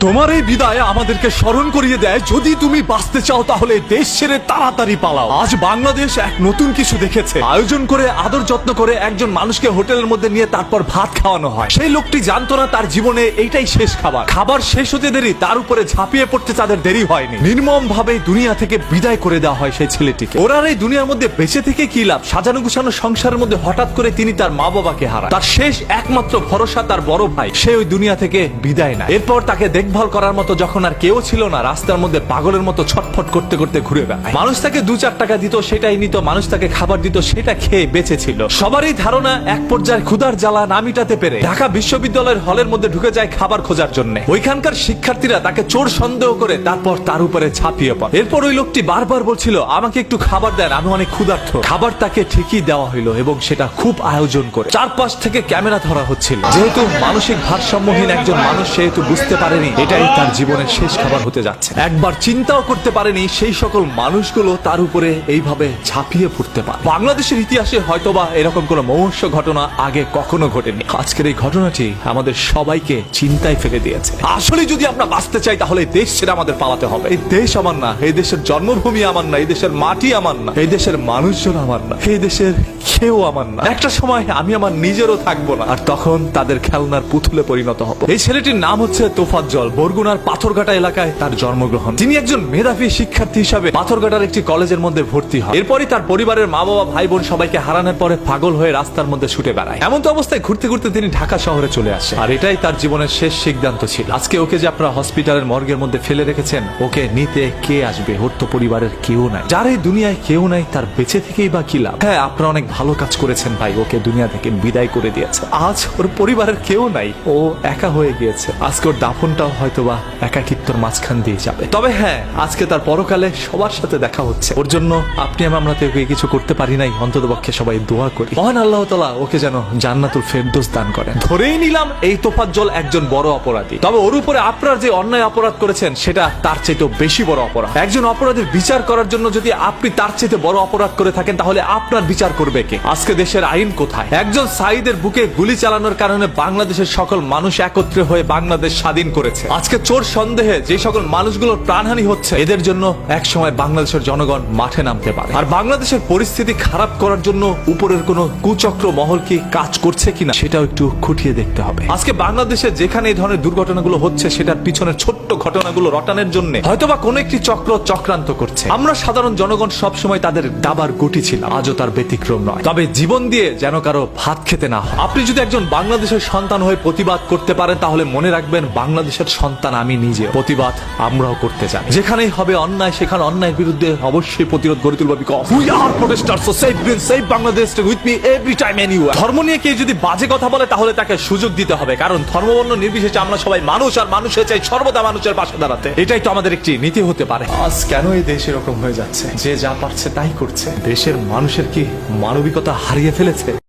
তোমার এই বিদায় আমাদেরকে স্মরণ করিয়ে দেয়, যদি তুমি বাঁচতে চাও তাহলে দেশ ছেড়ে তাড়াতাড়ি পালাও। আজ বাংলাদেশ এক নতুন কিছু দেখেছে। আয়োজন করে আদর যত্ন করে একজন মানুষকে হোটেলের মধ্যে নিয়ে তারপর ভাত খাওয়ানো হয়। সেই লোকটি জানতো না তার জীবনে এইটাই শেষ খাবার। খাবার শেষ হতে দেরি, তার উপরে ঝাঁপিয়ে পড়তে তাদের দেরি হয়নি। নির্মম ভাবে দুনিয়া থেকে বিদায় করে দেওয়া হয় সেই ছেলেটিকে। ওরা এই দুনিয়ার মধ্যে বেঁচে থেকে কি লাভ? সাজানো গুছানো সংসারের মধ্যে হঠাৎ করে তিনি তার মা বাবাকে হারান। তার শেষ একমাত্র ভরসা তার বড় ভাই, সে ওই দুনিয়া থেকে বিদায় নেয়। এরপর তাকে দেখভাল করার মতো যখন আর কেউ ছিল না, রাস্তার মধ্যে পাগলের মতো ছটফট করতে করতে ঘুরে বেড়ায়। মানুষ তাকে 2-4 টাকা দিত, সেটাই নিত। মানুষ তাকে খাবার দিত, সেটা খেয়ে বেঁচে ছিল। সবারই ধারণা এক পর্যায়ে ক্ষুধার জ্বালা না মিটাতে পেরে ঢাকা বিশ্ববিদ্যালয়ের হলের মধ্যে ঢুকে যায় খাবার খোঁজার জন্য। ওইখানকার শিক্ষার্থীরা তাকে চোর সন্দেহ করে তারপর তার উপরে ঝাঁপিয়ে পড়ে। এরপর ওই লোকটি বারবার বলছিল, আমাকে একটু খাবার দেন, আমি অনেক ক্ষুধার্ত। খাবার তাকে ঠিকই দেওয়া হইলো এবং সেটা খুব আয়োজন করে। চারপাশ থেকে ক্যামেরা ধরা হচ্ছিল। যেহেতু মানসিক ভারসাম্যহীন একজন মানুষ, সেহেতু বুঝতে পারেনি এটাই তার জীবনের শেষ খাবার হতে যাচ্ছে। একবার চিন্তাও করতে পারেনি সেই সকল মানুষগুলো তার উপরে এইভাবে ঝাঁপিয়ে পড়তে পারে। বাংলাদেশের ইতিহাসে হয়তোবা এরকম কোন মহর্ষ ঘটনা আগে কখনো ঘটেনি। আজকের এই ঘটনাটি আমাদের সবাইকে চিন্তায় ফেলে দিয়েছে। আসলে যদি আমরা বাঁচতে চাই তাহলে দেশ ছেড়ে আমাদের পালাতে হবে। এই দেশ আমার না, এই দেশের জন্মভূমি আমার না, এই দেশের মাটি আমার না, এই দেশের মানুষজন আমার না, এই দেশের কেউ আমার না। একটা সময় আমি আমার নিজেরও থাকবো না, আর তখন তাদের খেলনার পুতুলে পরিণত হব। এই ছেলেটির নাম হচ্ছে তোফাজ্জল। বরগুনার পাথরঘাটা এলাকায় তার জন্মগ্রহণ। তিনি একজন মেধাবী শিক্ষার্থী হিসাবে পাথরঘাটার একটি কলেজের মধ্যে ভর্তি হয়। এরপরই তার পরিবারের মা বাবা ভাই বোন সবাইকে হারানোর পরে পাগল হয়ে রাস্তার মধ্যে ছুটে বেড়ায়। এমন তো অবস্থায় ঘুরতে ঘুরতে তিনি ঢাকা শহরে চলে আসে, আর এটাই তার জীবনের শেষ সিদ্ধান্ত ছিল। আজকে ওকে যে আপনারা হসপিটালের মর্গের মধ্যে ফেলে রেখেছেন, ওকে নিতে কে আসবে? ওর তো পরিবারের কেউ নাই। যার এই দুনিয়ায় কেউ নাই, তার বেঁচে থেকেই বা কি লাভ? হ্যাঁ, আপনারা অনেক ভালো কাজ করেছেন ভাই, ওকে দুনিয়া থেকে বিদায় করে দিয়েছে। আজ ওর পরিবারের কেউ নাই, ও একা হয়ে গিয়েছে। আজকে ওর দাফনটাও হয়তোবা একাকিত্বর মাঝখান দিয়ে যাবে। তবে হ্যাঁ, আজকে তার পরকালে সবার সাথে দেখা হচ্ছে। ওর জন্য আপনি আমরা তো ওকে কিছু করতে পারি নাই, অন্ততপক্ষে সবাই দোয়া করি মহান আল্লাহ তাআলা ওকে যেন জান্নাতুল ফেরদৌস দান করেন। ধরেই নিলাম এই তোফাজ্জল একজন বড় অপরাধী, তবে ওর উপরে আপনারা যে অন্যায় অপরাধ করেছেন সেটা তার চাইতেও বেশি বড় অপরাধ। একজন অপরাধীর বিচার করার জন্য যদি আপনি তার চাইতে বড় অপরাধ করে থাকেন, তাহলে আপনার বিচার করবে কে? আজকে দেশের আইন কোথায়? একজন সাঈদের বুকে গুলি চালানোর কারণে বাংলাদেশের সকল মানুষ একত্রে হয়ে বাংলাদেশ স্বাধীন করেছে। আজকে চোর সন্দেহে যে সকল মানুষগুলোর প্রাণহানি হচ্ছে, এদের জন্য এক সময় বাংলাদেশের জনগণ মাঠে নামতে পারে। আর বাংলাদেশের পরিস্থিতি খারাপ করার জন্য উপরের কোন কুচক্র মহল কি কাজ করছে কিনা, সেটাও একটু খুঁটিয়ে দেখতে হবে। আজকে বাংলাদেশে যেখানে এই ধরনের দুর্ঘটনাগুলো হচ্ছে, সেটার পিছনের ছোট্ট ঘটনাগুলো রটানোর জন্য হয়তোবা কোন একটি চক্র চক্রান্ত করছে। আমরা সাধারণ জনগণ সবসময় তাদের দাবার গুটি ছিলাম, আজও তার ব্যতিক্রম নয়। তবে জীবন দিয়ে যেন কারো ভাত খেতে না হয়। আপনি যদি একজন বাংলাদেশের সন্তান হয়ে প্রতিবাদ করতে পারেন, তাহলে মনে রাখবেন বাংলাদেশের সন্তান আমি নিজে। প্রতিবাদ আমরাও করতে চাই। যেখানেই হবে অন্যায়, সেখানে অন্যায়ের বিরুদ্ধে অবশ্যই প্রতিরোধ গড়ে তুলব। Because we are protesters, so save green, save Bangladesh, with me every time anywhere. ধর্ম নিয়ে কেউ যদি বাজে কথা বলে, তাহলে তাকে সুযোগ দিতে হবে, কারণ ধর্মবর্ণ নির্বিশেষে আমরা সবাই মানুষ, আর মানুষের চাই সর্বদা মানুষের পাশে দাঁড়াতে। এটাই তো আমাদের একটি নীতি হতে পারে। আজ কেন এই দেশ এরকম হয়ে যাচ্ছে? যে যা পারছে তাই করছে। দেশের মানুষের কি মানবিকতা হারিয়ে ফেলেছে?